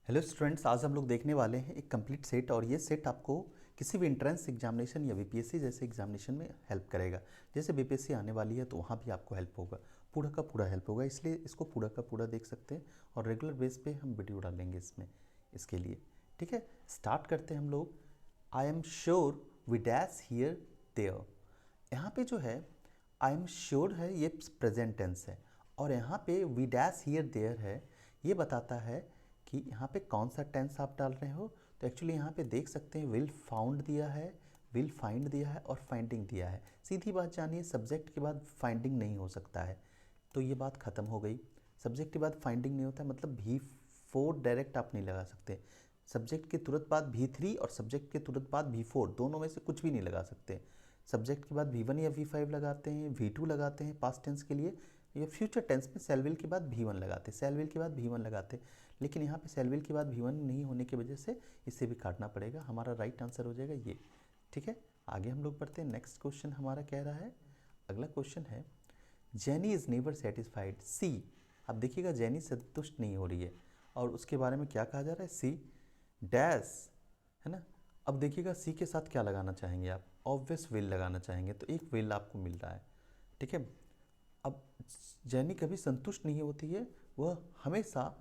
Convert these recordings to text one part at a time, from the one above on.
Hello students, आज हम लोग देखने वाले हैं एक कंप्लीट सेट। और ये सेट आपको किसी भी एंट्रेंस एग्जामिनेशन या बीपीएससी जैसे एग्जामिनेशन में हेल्प करेगा। जैसे बीपीएससी आने वाली है तो वहाँ भी आपको हेल्प होगा, पूरा का पूरा हेल्प होगा। इसलिए इसको पूरा का पूरा देख सकते हैं और रेगुलर बेस पे हम वीडियो डालेंगे इसमें इसके लिए। ठीक है, स्टार्ट करते हैं हम लोग। I am sure we dash here there. यहाँ पे जो है आई एम श्योर है, ये प्रेजेंट टेंस है। और यहाँ पे वी डैश हियर देयर है, ये बताता है कि यहाँ पे कौन सा टेंस आप डाल रहे हो। तो एक्चुअली यहाँ पे देख सकते हैं विल फाउंड दिया है, विल फाइंड दिया है और फाइंडिंग दिया है। सीधी बात जानिए, सब्जेक्ट के बाद फाइंडिंग नहीं हो सकता है, तो ये बात ख़त्म हो गई। सब्जेक्ट के बाद फाइंडिंग नहीं होता है, मतलब V4 डायरेक्ट आप नहीं लगा सकते। सब्जेक्ट के तुरंत बाद V3 और सब्जेक्ट के तुरंत बाद V4, दोनों में से कुछ भी नहीं लगा सकते। सब्जेक्ट के बाद V1 या V5 लगाते हैं, V2 लगाते हैं पास्ट टेंस के लिए, या फ्यूचर टेंस में सेल विल के बाद V1 लगाते, सेल विल के बाद V1 लगाते। लेकिन यहाँ पे सेल विल के बाद V1 नहीं होने की वजह से इसे भी काटना पड़ेगा। हमारा राइट आंसर हो जाएगा ये। ठीक है, आगे हम लोग बढ़ते हैं। नेक्स्ट क्वेश्चन हमारा कह रहा है, अगला क्वेश्चन है जेनी इज़ नेवर सेटिस्फाइड सी। अब देखिएगा जेनी संतुष्ट नहीं हो रही है और उसके बारे में क्या कहा जा रहा है, सी डैश, है ना। अब देखिएगा सी के साथ क्या लगाना चाहेंगे आप, ऑब्वियस विल लगाना चाहेंगे, तो एक विल आपको मिल रहा है। ठीक है, अब जेनी कभी संतुष्ट नहीं होती है, वह हमेशा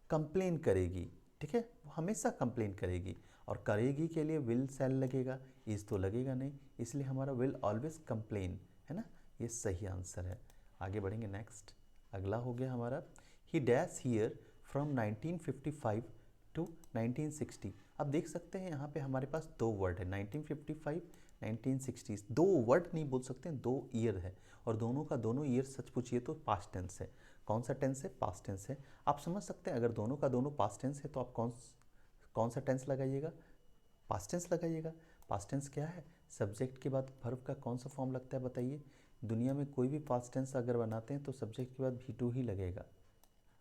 कंप्लेन करेगी। ठीक है, वो हमेशा कंप्लेन करेगी और करेगी के लिए विल सेल लगेगा, इज तो लगेगा नहीं, इसलिए हमारा विल ऑलवेज कंप्लेन, है ना। ये सही आंसर है। आगे बढ़ेंगे। नेक्स्ट अगला हो गया हमारा, he dash here from 1955 to 1960। अब देख सकते हैं यहाँ पे हमारे पास दो वर्ड है, 1955 1960। दो वर्ड नहीं बोल सकते, दो ईयर है और दोनों का दोनों ईयर सच पूछिए तो पास्ट टेंस है। कौन सा टेंस है, पास्ट टेंस है। आप समझ सकते हैं अगर दोनों का दोनों पास्ट टेंस है तो आप कौन सा टेंस लगाइएगा, पास्ट टेंस लगाइएगा। पास्ट टेंस क्या है, सब्जेक्ट के बाद वर्ब का कौन सा फॉर्म लगता है बताइए। दुनिया में कोई भी पास्ट टेंस अगर बनाते हैं तो सब्जेक्ट के बाद V2 ही लगेगा।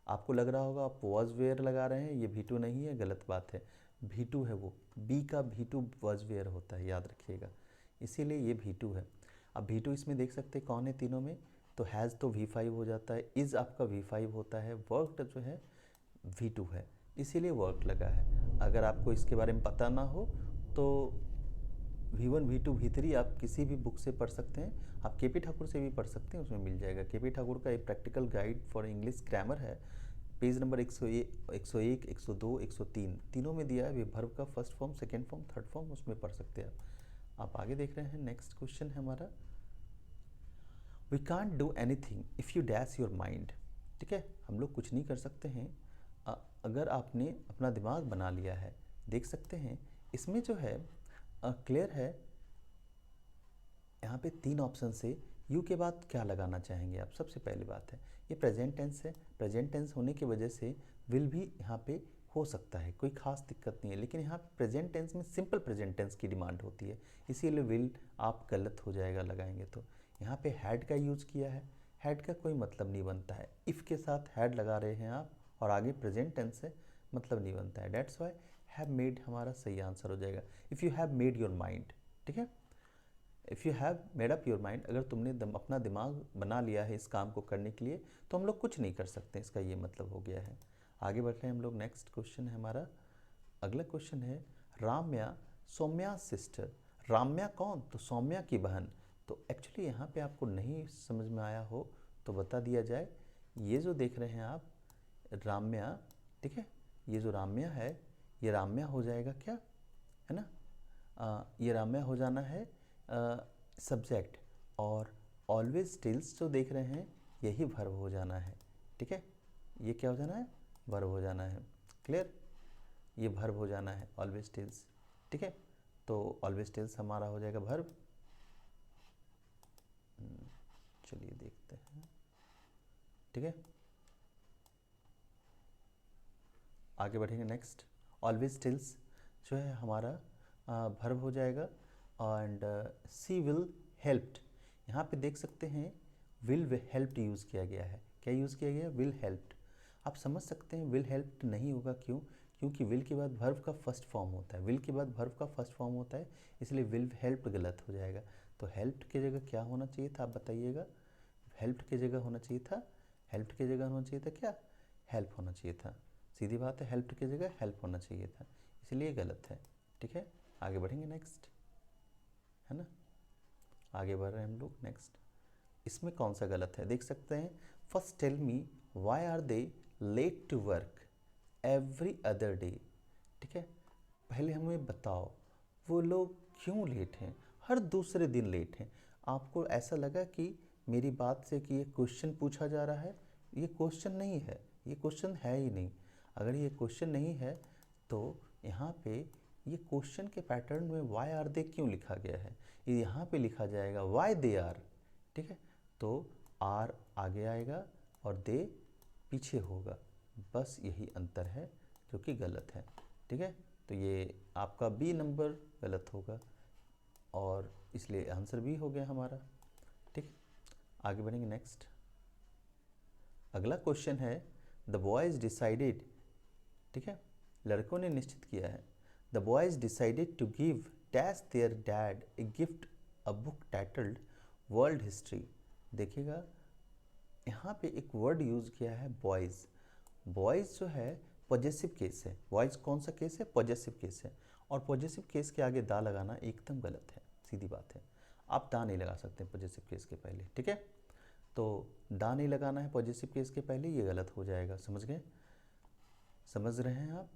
आपको लग रहा होगा आप वॉज वेयर लगा रहे हैं, ये V2 नहीं है, गलत बात है। V2 है, वो बी का V2 वॉज वेयर होता है, याद रखिएगा, इसीलिए ये V2 है। अब V2 इसमें देख सकते हैं कौन है तीनों में, तो हैज़ तो V5 हो जाता है, इज़ आपका V5 होता है, वर्कड जो है V2 है, इसीलिए वर्क लगा है। अगर आपको इसके बारे में पता ना हो तो V1 V2 V3 आप किसी भी बुक से पढ़ सकते हैं, आप KP ठाकुर से भी पढ़ सकते हैं, उसमें मिल जाएगा। KP ठाकुर का एक practical guide for English grammar है, पेज नंबर 101 102 103, तीनों में दिया है वर्ब का first form, second form, third form, उसमें पढ़ सकते हैं आप आगे देख रहे हैं। नेक्स्ट क्वेश्चन है हमारा, we can't do anything if you dash your mind. ठीक है, हम लोग कुछ नहीं कर सकते हैं अगर आपने अपना दिमाग बना लिया है। देख सकते हैं इसमें जो है क्लियर है, यहाँ पे तीन ऑप्शन से यू के बाद क्या लगाना चाहेंगे आप। सबसे पहली बात है ये प्रेजेंट टेंस है, प्रेजेंट टेंस होने की वजह से विल भी यहाँ पे हो सकता है, कोई खास दिक्कत नहीं है। लेकिन यहाँ प्रेजेंट टेंस में सिंपल प्रेजेंट टेंस की डिमांड होती है, इसीलिए विल आप गलत हो जाएगा लगाएंगे तो। यहाँ पे हैड का यूज़ किया है, हैड का कोई मतलब नहीं बनता है, इफ़ के साथ हैड लगा रहे हैं आप और आगे प्रेजेंट टेंस है, मतलब नहीं बनता है। डेट्स वाई हैव मेड हमारा सही आंसर हो जाएगा, if you have made your mind. ठीक है, if you have made up your mind, अगर तुमने अपना दिमाग बना लिया है इस काम को करने के लिए तो हम लोग कुछ नहीं कर सकते, इसका ये मतलब हो गया है। आगे बढ़ रहे हैं हम लोग। नेक्स्ट क्वेश्चन है हमारा, अगला क्वेश्चन है राम्या सौम्या सिस्टर। राम्या कौन, तो सौम्या की बहन। तो एक्चुअली यहाँ पे आपको नहीं समझ में आया हो तो बता दिया जाए, ये जो देख रहे हैं आप राम्या, ठीक है, ये जो राम्या है ये राम्या हो जाएगा क्या, है ना। ये राम्या हो जाना है सब्जेक्ट, और ऑलवेज स्टिल्स जो देख रहे हैं यही वर्ब हो जाना है। ठीक है, ये क्या हो जाना है, वर्ब हो जाना है। क्लियर, ये वर्ब हो जाना है ऑलवेज स्टिल्स। ठीक है, तो ऑलवेज स्टिल्स हमारा हो जाएगा वर्ब। चलिए देखते हैं। ठीक है, आगे बढ़ेंगे। नेक्स्ट ऑलवेज स्टिल्स जो है हमारा वर्ब हो जाएगा, एंड सी विल हेल्प्ड, यहाँ पे देख सकते हैं विल हेल्प्ड यूज़ किया गया है। क्या यूज़ किया गया, विल हेल्प्ड। आप समझ सकते हैं विल हेल्प्ड नहीं होगा, क्यों, क्योंकि विल के बाद वर्ब का फर्स्ट फॉर्म होता है, विल के बाद वर्ब का फर्स्ट फॉर्म होता है, इसलिए विल हेल्प्ड गलत हो जाएगा। तो हेल्प्ड की जगह क्या होना चाहिए था, आप बताइएगा। हेल्प्ड की जगह होना चाहिए था, हेल्प्ड की जगह होना चाहिए था क्या, हेल्प होना चाहिए था। सीधी बात है, हेल्प्ड की जगह हेल्प होना चाहिए था, इसलिए गलत है। ठीक है, आगे बढ़ेंगे नेक्स्ट, है ना, आगे बढ़ रहे हैं हम लोग नेक्स्ट। इसमें कौन सा गलत है देख सकते हैं। First tell me why are they late to work every other day. ठीक है, पहले हमें बताओ वो लोग क्यों लेट हैं, हर दूसरे दिन लेट हैं। आपको ऐसा लगा कि मेरी बात से कि ये क्वेश्चन पूछा जा रहा है? ये क्वेश्चन नहीं है, ये क्वेश्चन है ही नहीं। अगर ये क्वेश्चन नहीं है तो यहाँ पे ये क्वेश्चन के पैटर्न में वाई आर दे क्यों लिखा गया है, ये यहाँ पे लिखा जाएगा वाई दे आर। ठीक है, तो आर आगे आएगा और दे पीछे होगा, बस यही अंतर है जो कि गलत है। ठीक है, तो ये आपका बी नंबर गलत होगा और इसलिए आंसर बी हो गया हमारा। ठीक, आगे बढ़ेंगे नेक्स्ट। अगला क्वेश्चन है द बॉयज़ डिसाइडेड। ठीक है, लड़कों ने निश्चित किया है, the boys decided to give dash their dad a gift a book titled world history. देखिएगा यहाँ पे एक वर्ड यूज़ किया है बॉयज़। बॉयज़ जो है पॉजेसिव केस है, बॉयज़ कौन सा केस है, पॉजेसिव केस है, और पॉजेसिव केस के आगे दा लगाना एकदम गलत है, सीधी बात है। आप दा नहीं लगा सकते पॉजेसिव केस के पहले। ठीक है, तो दा नहीं लगाना है पॉजेसिव केस के पहले, ये गलत हो जाएगा, समझ गए, समझ रहे हैं आप।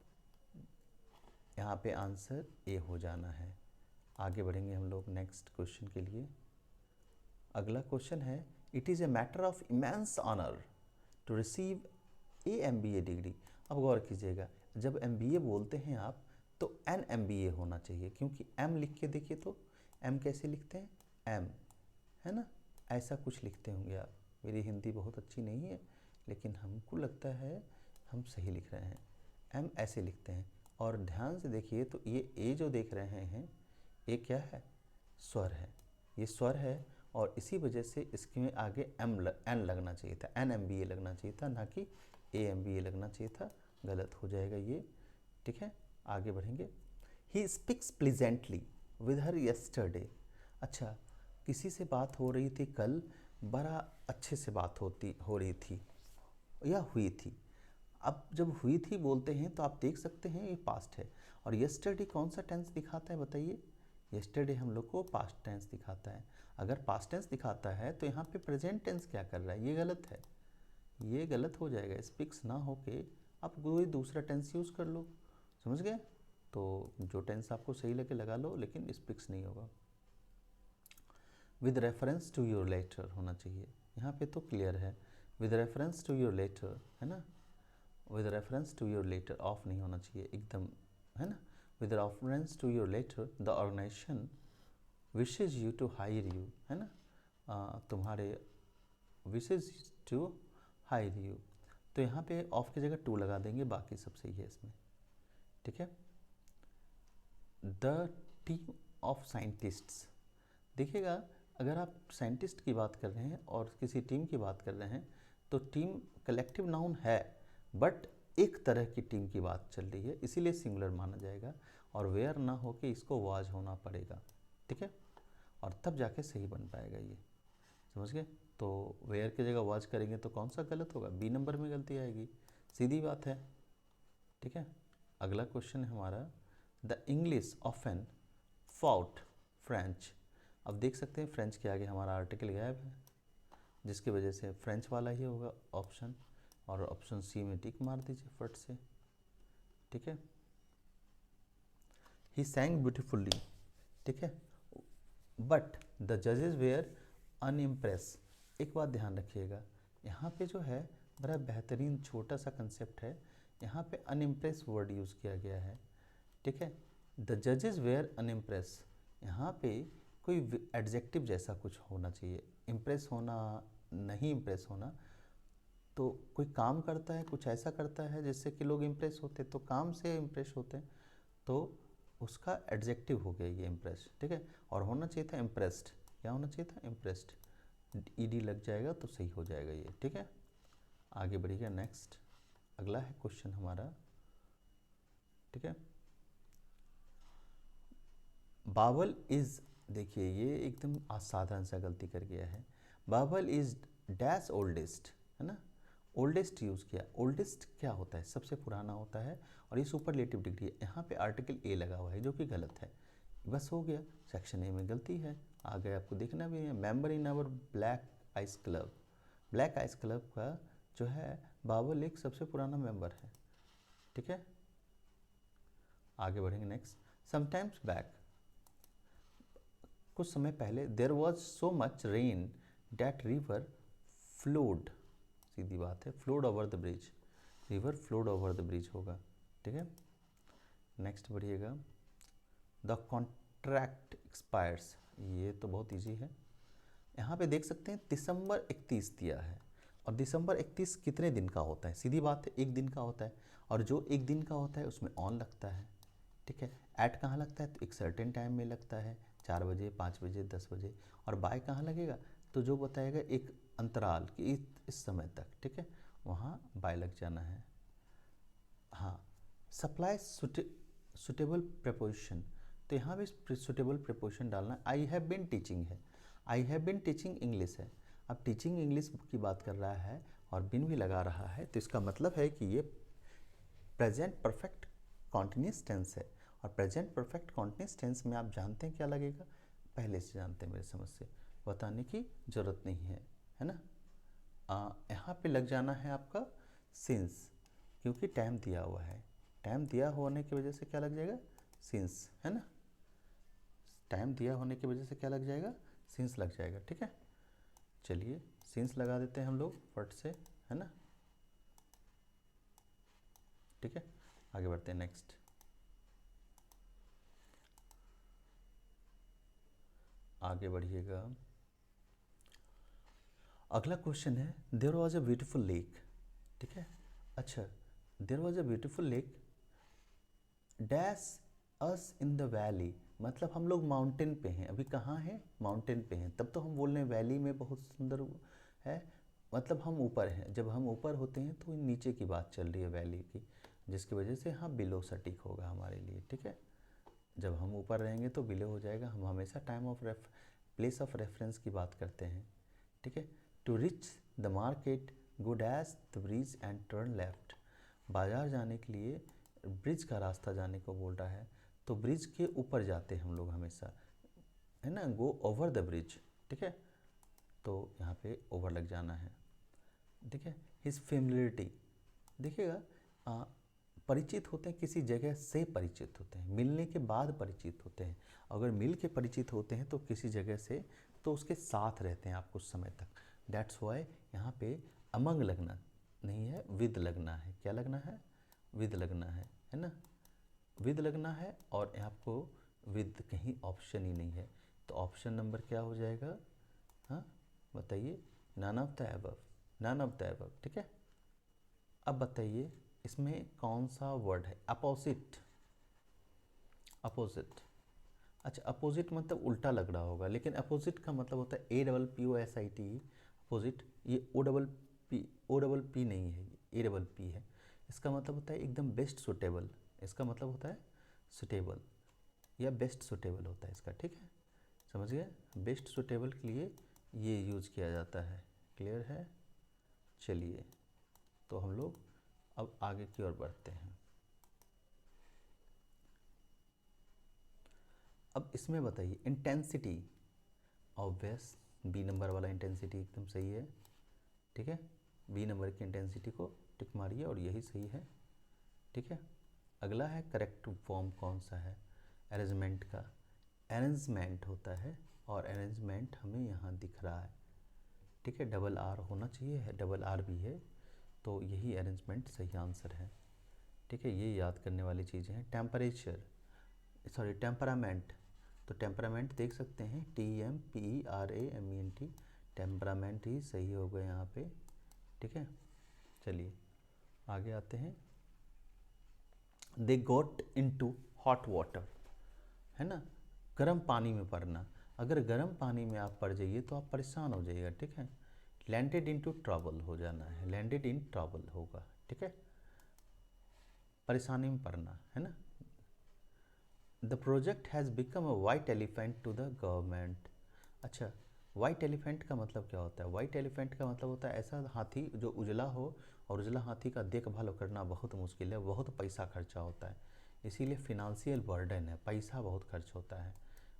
यहाँ पे आंसर ए हो जाना है। आगे बढ़ेंगे हम लोग नेक्स्ट क्वेश्चन के लिए। अगला क्वेश्चन है it is a matter of immense honour to receive a MBA degree. अब गौर कीजिएगा, जब MBA बोलते हैं आप तो एन MBA होना चाहिए, क्योंकि M लिख के देखिए तो M कैसे लिखते हैं, M, है ना, ऐसा कुछ लिखते होंगे आप। मेरी हिंदी बहुत अच्छी नहीं है लेकिन हमको लगता है हम सही लिख रहे हैं, M ऐसे लिखते हैं। और ध्यान से देखिए तो ये ए जो देख रहे हैं ये क्या है, स्वर है, ये स्वर है, और इसी वजह से इसके आगे N लगना चाहिए था, N MBA लगना चाहिए था, ना कि A MBA लगना चाहिए था, गलत हो जाएगा ये। ठीक है, आगे बढ़ेंगे। He speaks pleasantly with her yesterday. अच्छा, किसी से बात हो रही थी कल, बड़ा अच्छे से बात हो रही थी या हुई थी। अब जब हुई थी बोलते हैं तो आप देख सकते हैं ये पास्ट है, और यस्टरडे कौन सा टेंस दिखाता है बताइए, यस्टरडे हम लोग को पास्ट टेंस दिखाता है। अगर पास्ट टेंस दिखाता है तो यहाँ पे प्रेजेंट टेंस क्या कर रहा है, ये गलत है, ये गलत हो जाएगा। स्पीक्स ना होके आप कोई दूसरा टेंस यूज़ कर लो, समझ गए, तो जो टेंस आपको सही लगे लगा लो, लेकिन स्पीक्स नहीं होगा। With reference to your letter होना चाहिए, यहाँ पे तो क्लियर है with reference to your letter, है ना, with reference to your letter, of नहीं होना चाहिए एकदम, है ना। With reference to your letter the organisation wishes you to hire you, है ना, तुम्हारे विशेज टू हायर यू, तो यहाँ पे ऑफ की जगह टू लगा देंगे, बाकी सब सही है इसमें। ठीक है, द टीम ऑफ साइंटिस्ट्स। देखिएगा अगर आप साइंटिस्ट की बात कर रहे हैं और किसी टीम की बात कर रहे हैं तो टीम कलेक्टिव नाउन है, बट एक तरह की टीम की बात चल रही है, इसीलिए सिंगुलर माना जाएगा, और वेयर ना हो के इसको वाज होना पड़ेगा। ठीक है, और तब जाके सही बन पाएगा ये, समझ गए। तो वेयर की जगह वाज करेंगे तो कौन सा गलत होगा, बी नंबर में गलती आएगी, सीधी बात है। ठीक है, अगला क्वेश्चन है हमारा the English often fought French. अब देख सकते हैं फ्रेंच के आगे हमारा आर्टिकल गायब है, जिसकी वजह से फ्रेंच वाला ही होगा ऑप्शन, और ऑप्शन सी में टिक मार दीजिए फट से। ठीक है, ही सैंग ब्यूटिफुल्ली। ठीक है, बट द जजेस वेयर अनइम्प्रेस। एक बात ध्यान रखिएगा, यहाँ पे जो है बड़ा बेहतरीन छोटा सा कंसेप्ट है, यहाँ पे अनइम्प्रेस वर्ड यूज़ किया गया है। ठीक है, द जजेस वेयर अनइम्प्रेस, यहाँ पे कोई एडजेक्टिव जैसा कुछ होना चाहिए, इम्प्रेस होना नहीं, इम्प्रेस होना तो कोई काम करता है, कुछ ऐसा करता है जिससे कि लोग इम्प्रेस होते, तो काम से इम्प्रेस होते हैं, तो उसका एडजेक्टिव हो गया ये इम्प्रेस। ठीक है, और होना चाहिए था इम्प्रेस्ड, क्या होना चाहिए था, इम्प्रेस्ड, ईडी लग जाएगा तो सही हो जाएगा ये। ठीक है, आगे बढ़िएगा नेक्स्ट। अगला है क्वेश्चन हमारा, ठीक है, बाबल इज, देखिए ये एकदम असाधारण सा गलती कर गया है, बाबल इज डैश ओल्डेस्ट, है ना, ओल्डेस्ट यूज़ किया। ओल्डेस्ट क्या होता है, सबसे पुराना होता है, और ये सुपरलेटिव डिग्री है। यहाँ पे आर्टिकल ए लगा हुआ है जो कि गलत है। बस हो गया, सेक्शन ए में गलती है। आगे आपको देखना भी है। Member in our black ice club, black ice club का जो है बाबर एक सबसे पुराना मेंबर है। ठीक है, आगे बढ़ेंगे नेक्स्ट। समटाइम्स बैक, कुछ समय पहले, there was so much rain that river flowed, सीधी बात है, flowed over the bridge, river flowed over the bridge होगा। ठीक है, नेक्स्ट बढ़िएगा। द कॉन्ट्रैक्ट एक्सपायर्स, ये तो बहुत ईजी है। यहाँ पे देख सकते हैं दिसंबर 31 दिया है, और दिसंबर 31 कितने दिन का होता है, सीधी बात है, एक दिन का होता है, और जो एक दिन का होता है उसमें ऑन लगता है। ठीक है, ऐट कहाँ लगता है, तो एक सर्टेन टाइम में लगता है, 4 बजे, 5 बजे, 10 बजे। और बाय कहाँ लगेगा, तो जो बताएगा एक अंतराल कि इस समय तक। ठीक है, वहाँ बाय लग जाना है। हाँ, सप्लाई सुटेबल प्रपोजिशन, तो यहाँ भी सुटेबल प्रपोजिशन डालना। आई हैव बिन टीचिंग है, I have been teaching English है। अब टीचिंग इंग्लिश की बात कर रहा है और बिन भी लगा रहा है, तो इसका मतलब है कि ये प्रेजेंट परफेक्ट कॉन्टिन्यूस टेंस है। और प्रेजेंट परफेक्ट कॉन्टिन्यूस टेंस में आप जानते हैं क्या लगेगा, पहले से जानते हैं, मेरे समझ से बताने की ज़रूरत नहीं है ना। यहाँ पे लग जाना है आपका सिंस, क्योंकि टाइम दिया हुआ है। टाइम दिया होने की वजह से क्या लग जाएगा, सिंस, है ना। टाइम दिया होने की वजह से क्या लग जाएगा, सिंस लग जाएगा। ठीक है, चलिए सिंस लगा देते हैं हम लोग फट से, है ना। ठीक है, आगे बढ़ते हैं नेक्स्ट। आगे बढ़िएगा, अगला क्वेश्चन है, there was a beautiful lake. ठीक है, अच्छा, there was a beautiful lake dash us in the valley, मतलब हम लोग माउंटेन पे हैं, अभी कहाँ हैं, माउंटेन पे हैं, तब तो हम बोल रहे हैं वैली में बहुत सुंदर है, मतलब हम ऊपर हैं। जब हम ऊपर होते हैं तो नीचे की बात चल रही है वैली की, जिसकी वजह से हाँ बिलो सटीक होगा हमारे लिए। ठीक है, जब हम ऊपर रहेंगे तो बिलो हो जाएगा। हम हमेशा time of place of reference की बात करते हैं। ठीक है, to reach the market go dash the bridge and turn left, बाजार जाने के लिए ब्रिज का रास्ता जाने को बोल रहा है, तो ब्रिज के ऊपर जाते हैं हम लोग हमेशा, है ना, गो ओवर द ब्रिज। ठीक है, तो यहाँ पे ओवर लग जाना है। ठीक है, हिज फेमिलियरिटी, देखिएगा, परिचित होते हैं, किसी जगह से परिचित होते हैं, मिलने के बाद परिचित होते हैं। अगर मिल के परिचित होते हैं तो किसी जगह से, तो उसके साथ रहते हैं आप कुछ समय तक। दैट्स वाई यहाँ पे अमंग लगना नहीं है, विद लगना है। क्या लगना है, विद लगना है ना, विद लगना है। और आपको विद कहीं ऑप्शन ही नहीं है, तो ऑप्शन नंबर क्या हो जाएगा, हाँ बताइए, none of the above, none of the above. ठीक है, अब बताइए इसमें कौन सा वर्ड है, अपोजिट, अपोजिट। अच्छा, अपोजिट मतलब उल्टा लग रहा होगा, लेकिन अपोजिट का मतलब होता है APPOSIT, अपोजिट। ये O पी नहीं है, ये APP है। इसका मतलब होता है एकदम बेस्ट सुटेबल, इसका मतलब होता है सुटेबल या बेस्ट सुटेबल होता है इसका। ठीक है, समझ गए, बेस्ट सुटेबल के लिए ये यूज़ किया जाता है। क्लियर है, चलिए तो हम लोग अब आगे की ओर बढ़ते हैं। अब इसमें बताइए इंटेंसिटी, ऑब्वियस बी नंबर वाला इंटेंसिटी एकदम सही है। ठीक है, बी नंबर की इंटेंसिटी को टिक मारिए और यही सही है। ठीक है, अगला है करेक्ट फॉर्म कौन सा है, अरेंजमेंट का। अरेंजमेंट होता है, और अरेंजमेंट हमें यहाँ दिख रहा है। ठीक है, डबल आर होना चाहिए, है डबल आर भी है, तो यही अरेंजमेंट सही आंसर है। ठीक है, ये याद करने वाली चीज़ें हैं। टेम्परेचर, सॉरी टेम्परामेंट, तो टेम्परामेंट देख सकते हैं TEMPERAMENT, टेम्परामेंट ही सही होगा यहाँ पे। ठीक है, चलिए आगे आते हैं। दे गोट इनटू हॉट वाटर, है ना, गर्म पानी में पड़ना। अगर गर्म पानी में आप पड़ जाइए तो आप परेशान हो जाइएगा। ठीक है, लैंडेड इनटू ट्रबल हो जाना है, लैंडेड इन ट्रबल होगा। ठीक है, परेशानी में पड़ना, है ना। The project has become a white elephant to the government, अच्छा वाइट एलिफेंट का मतलब क्या होता है? वाइट एलिफेंट का मतलब होता है ऐसा हाथी जो उजला हो, और उजला हाथी का देखभाल करना बहुत मुश्किल है, बहुत पैसा खर्चा होता है, इसीलिए फिनांशियल बर्डन है, पैसा बहुत खर्च होता है,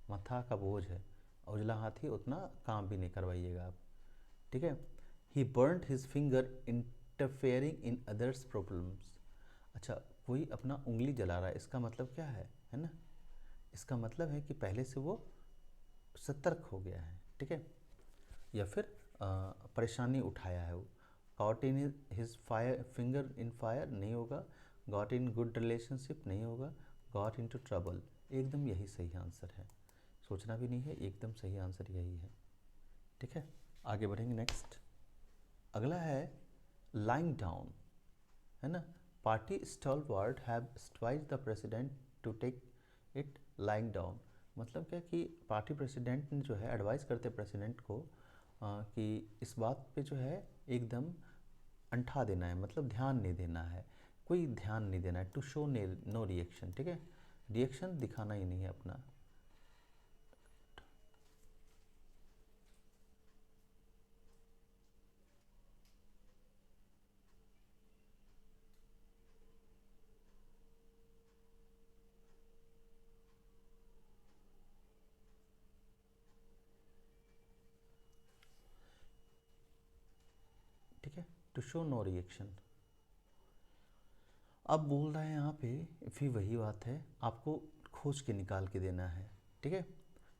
मथा का बोझ है। उजला हाथी उतना काम भी नहीं करवाइएगा आप, ठीक है। He burned his finger interfering in others problems. अच्छा, कोई अपना उंगली जला रहा है, इसका मतलब क्या है ना? इसका मतलब है कि पहले से वो सतर्क हो गया है, ठीक है। या फिर परेशानी उठाया है वो। Got in his fire finger in fire नहीं होगा, गॉट इन गुड रिलेशनशिप नहीं होगा, गॉट इन टू ट्रबल। एकदम यही सही आंसर है, सोचना भी नहीं है, एकदम सही आंसर यही है, ठीक है। आगे बढ़ेंगे नेक्स्ट। अगला है लाइंग डाउन, है ना। Party stalwart have advised the president to take it lying down. मतलब क्या कि पार्टी प्रेसिडेंट ने जो है एडवाइस करते प्रेसिडेंट को कि इस बात पे जो है एकदम अंठा देना है, मतलब ध्यान नहीं देना है, कोई ध्यान नहीं देना है। टू शो नो रिएक्शन, ठीक है, रिएक्शन दिखाना ही नहीं है अपना। ठीक है, टू शो नो रिएक्शन। अब बोल रहा है यहाँ पे फिर वही बात है, आपको खोज के निकाल के देना है, ठीक है।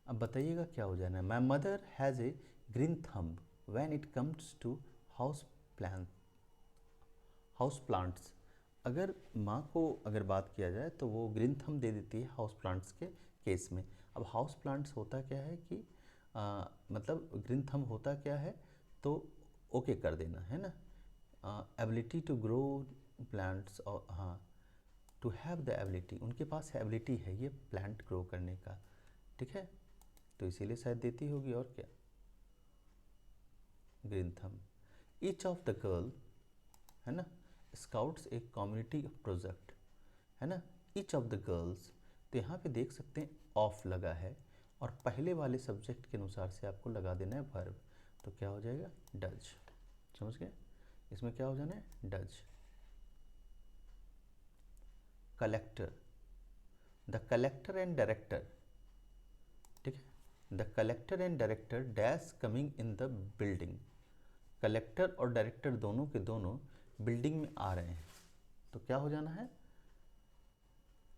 अब बताइएगा क्या हो जाना है। My mother has a green thumb when it comes to house plant house plants. अगर माँ को अगर बात किया जाए तो वो ग्रीन थंब दे देती है हाउस प्लांट्स के केस में। अब हाउस प्लांट्स होता क्या है कि मतलब ग्रीन थंब होता क्या है, तो ओके कर देना है ना। एबिलिटी टू ग्रो प्लांट्स, और हाँ, टू हैव द एबिलिटी, उनके पास एबिलिटी है ये प्लांट ग्रो करने का, ठीक है, तो इसीलिए शायद देती होगी, और क्या, green thumb. Each of the girl, है ना, स्काउट्स एक कम्युनिटी प्रोजेक्ट, है ना, ईच ऑफ द गर्ल्स। तो यहाँ पे देख सकते हैं ऑफ लगा है, और पहले वाले सब्जेक्ट के अनुसार से आपको लगा देना है वर्ब, तो क्या हो जाएगा, डज। समझ गए, इसमें क्या हो जाना है, does. Collector, the collector and director, ठीक है, the collector and director dash coming in the building. Collector और डायरेक्टर दोनों के दोनों बिल्डिंग में आ रहे हैं, तो क्या हो जाना है,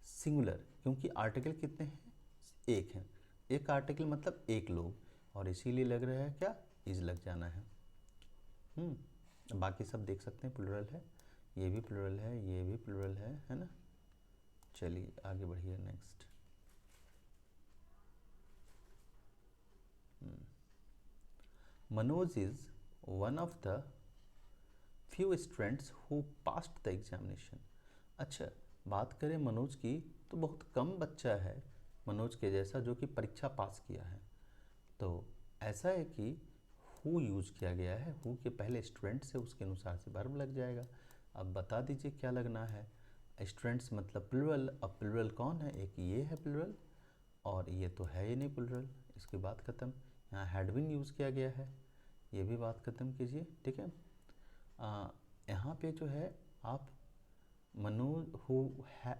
सिंगुलर, क्योंकि आर्टिकल कितने हैं, एक है, एक आर्टिकल मतलब एक लोग, और इसीलिए लग रहा है क्या, इज लग जाना है। बाकी सब देख सकते हैं प्लुरल है, ये भी प्लुरल है, ये भी प्लुरल है ना। चलिए आगे बढ़िए next. Manoj is one of the few students who passed the examination। अच्छा, बात करें मनोज की तो बहुत कम बच्चा है मनोज के जैसा जो कि परीक्षा पास किया है। तो ऐसा है कि हु यूज किया गया है, हु के पहले स्टूडेंट से उसके अनुसार से वर्ब लग जाएगा। अब बता दीजिए क्या लगना है। स्टूडेंट्स मतलब प्लुरल, अब प्लुरल कौन है, एक ये है प्लुरल, और ये तो है ही नहीं प्लुरल, इसकी बात ख़त्म। यहाँ हैड बीन यूज़ किया गया है, ये भी बात ख़त्म कीजिए, ठीक है। यहाँ पे जो है आप Manoj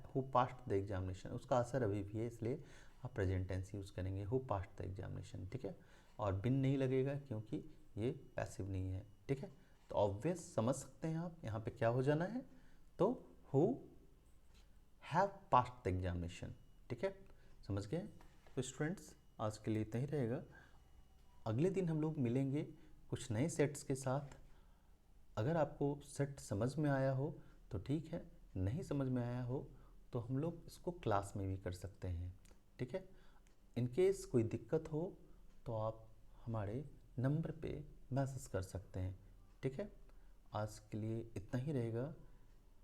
who passed the examination, उसका असर अभी भी है, इसलिए आप प्रेजेंट टेंस यूज़ करेंगे, हु पास्ट द एग्जामिनेशन, ठीक है। और बिन नहीं लगेगा क्योंकि ये पैसिव नहीं है, ठीक है। तो ऑब्वियस समझ सकते हैं आप, यहाँ पे क्या हो जाना है, तो who have past the examination, ठीक है, समझ गए। तो स्टूडेंट्स आज के लिए इतना ही रहेगा, अगले दिन हम लोग मिलेंगे कुछ नए सेट्स के साथ। अगर आपको सेट समझ में आया हो तो ठीक है, नहीं समझ में आया हो तो हम लोग इसको क्लास में भी कर सकते हैं, ठीक है। इनकेस कोई दिक्कत हो तो आप हमारे नंबर पे मैसेज कर सकते हैं, ठीक है। आज के लिए इतना ही रहेगा,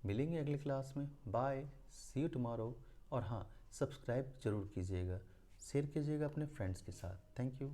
मिलेंगे अगले क्लास में, बाय, सी यू टुमारो। और हाँ, सब्सक्राइब ज़रूर कीजिएगा, शेयर कीजिएगा अपने फ्रेंड्स के साथ। Thank you.